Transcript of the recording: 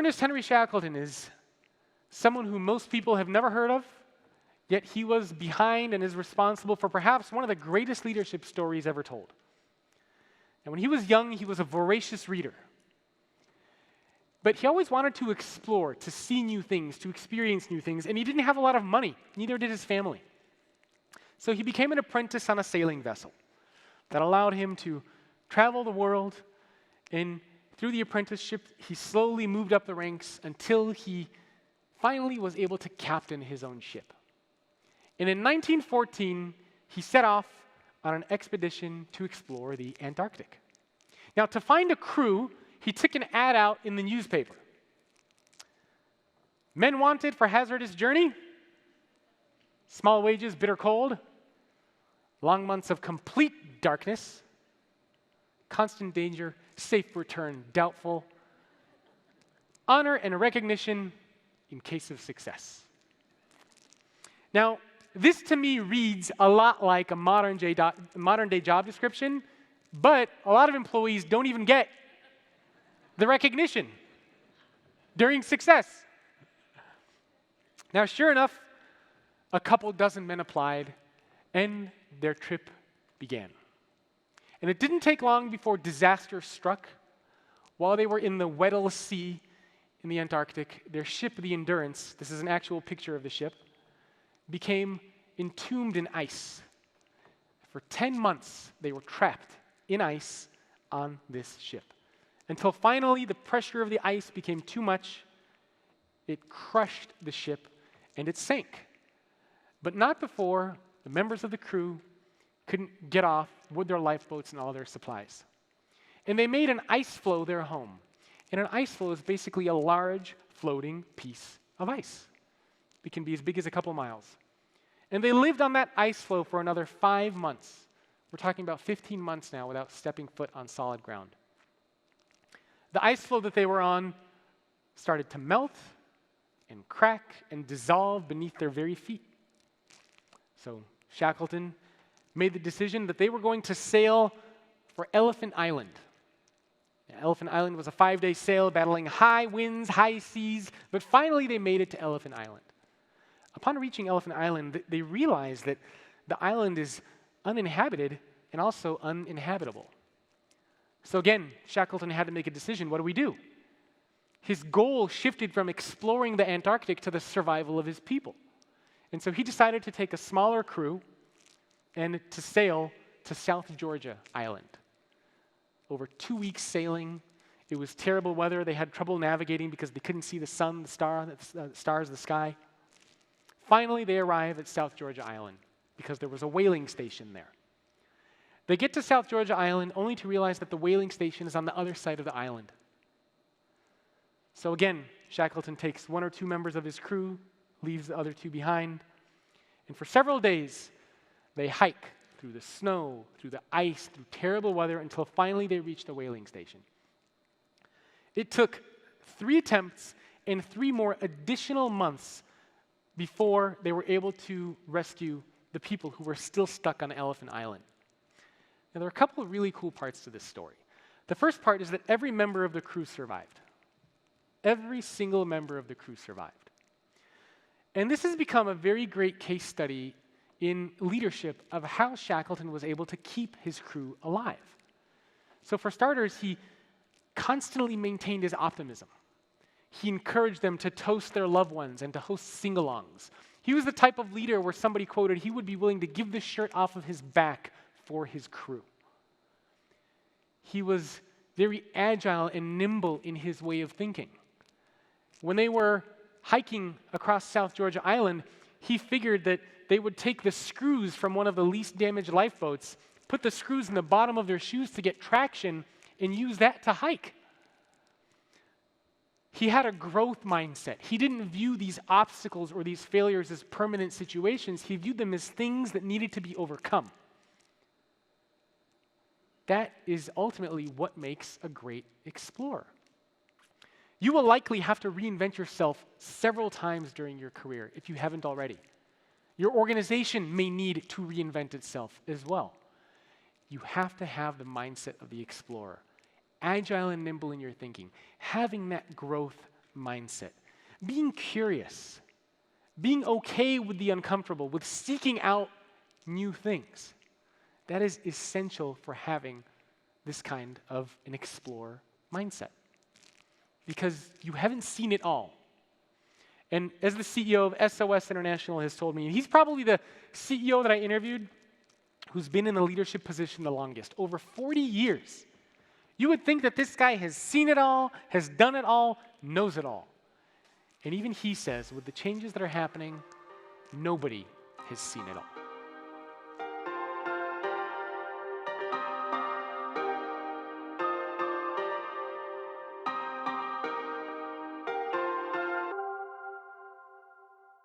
Ernest Henry Shackleton is someone who most people have never heard of, yet he was behind and is responsible for perhaps one of the greatest leadership stories ever told. And when he was young, he was a voracious reader. But he always wanted to explore, to see new things, to experience new things, and he didn't have a lot of money, neither did his family. So he became an apprentice on a sailing vessel that allowed him to travel the world, and through the apprenticeship, he slowly moved up the ranks until he finally was able to captain his own ship. And in 1914, he set off on an expedition to explore the Antarctic. Now, to find a crew, he took an ad out in the newspaper. Men wanted for hazardous journey, small wages, bitter cold, long months of complete darkness, constant danger, safe return doubtful, honor and recognition in case of success. Now, this to me reads a lot like a modern day job description, but a lot of employees don't even get the recognition during success. Now, sure enough, a couple dozen men applied, and their trip began. And it didn't take long before disaster struck. While they were in the Weddell Sea in the Antarctic, their ship, the Endurance, this is an actual picture of the ship, became entombed in ice. For 10 months, they were trapped in ice on this ship. Until finally, the pressure of the ice became too much. It crushed the ship, and it sank. But not before the members of the crew couldn't get off with their lifeboats and all their supplies. And they made an ice floe their home. And an ice floe is basically a large floating piece of ice. It can be as big as a couple miles. And they lived on that ice floe for another 5 months. We're talking about 15 months now without stepping foot on solid ground. The ice floe that they were on started to melt and crack and dissolve beneath their very feet. So Shackleton made the decision that they were going to sail for Elephant Island. Elephant Island was a 5-day sail battling high winds, high seas, but finally they made it to Elephant Island. Upon reaching Elephant Island, they realized that the island is uninhabited and also uninhabitable. So again, Shackleton had to make a decision. What do we do? His goal shifted from exploring the Antarctic to the survival of his people. And so he decided to take a smaller crew and to sail to South Georgia Island. Over 2 weeks sailing. It was terrible weather. They had trouble navigating because they couldn't see the sun, the stars, the sky. Finally, they arrive at South Georgia Island because there was a whaling station there. They get to South Georgia Island only to realize that the whaling station is on the other side of the island. So again, Shackleton takes 1 or 2 members of his crew, leaves the other 2 behind, and for several days, they hike through the snow, through the ice, through terrible weather, until finally they reach the whaling station. It took 3 attempts and 3 more additional months before they were able to rescue the people who were still stuck on Elephant Island. Now, there are a couple of really cool parts to this story. The first part is that every member of the crew survived. Every single member of the crew survived. And this has become a very great case study in leadership of how Shackleton was able to keep his crew alive. So for starters, he constantly maintained his optimism. He encouraged them to toast their loved ones and to host sing-alongs. He was the type of leader where somebody quoted, he would be willing to give the shirt off of his back for his crew. He was very agile and nimble in his way of thinking. When they were hiking across South Georgia Island, he figured that they would take the screws from one of the least damaged lifeboats, put the screws in the bottom of their shoes to get traction, and use that to hike. He had a growth mindset. He didn't view these obstacles or these failures as permanent situations. He viewed them as things that needed to be overcome. That is ultimately what makes a great explorer. You will likely have to reinvent yourself several times during your career if you haven't already. Your organization may need to reinvent itself as well. You have to have the mindset of the explorer, agile and nimble in your thinking, having that growth mindset. Being curious, being okay with the uncomfortable, with seeking out new things. That is essential for having this kind of an explorer mindset. Because you haven't seen it all. And as the CEO of SOS International has told me, and he's probably the CEO that I interviewed who's been in a leadership position the longest, over 40 years. You would think that this guy has seen it all, has done it all, knows it all. And even he says, with the changes that are happening, nobody has seen it all.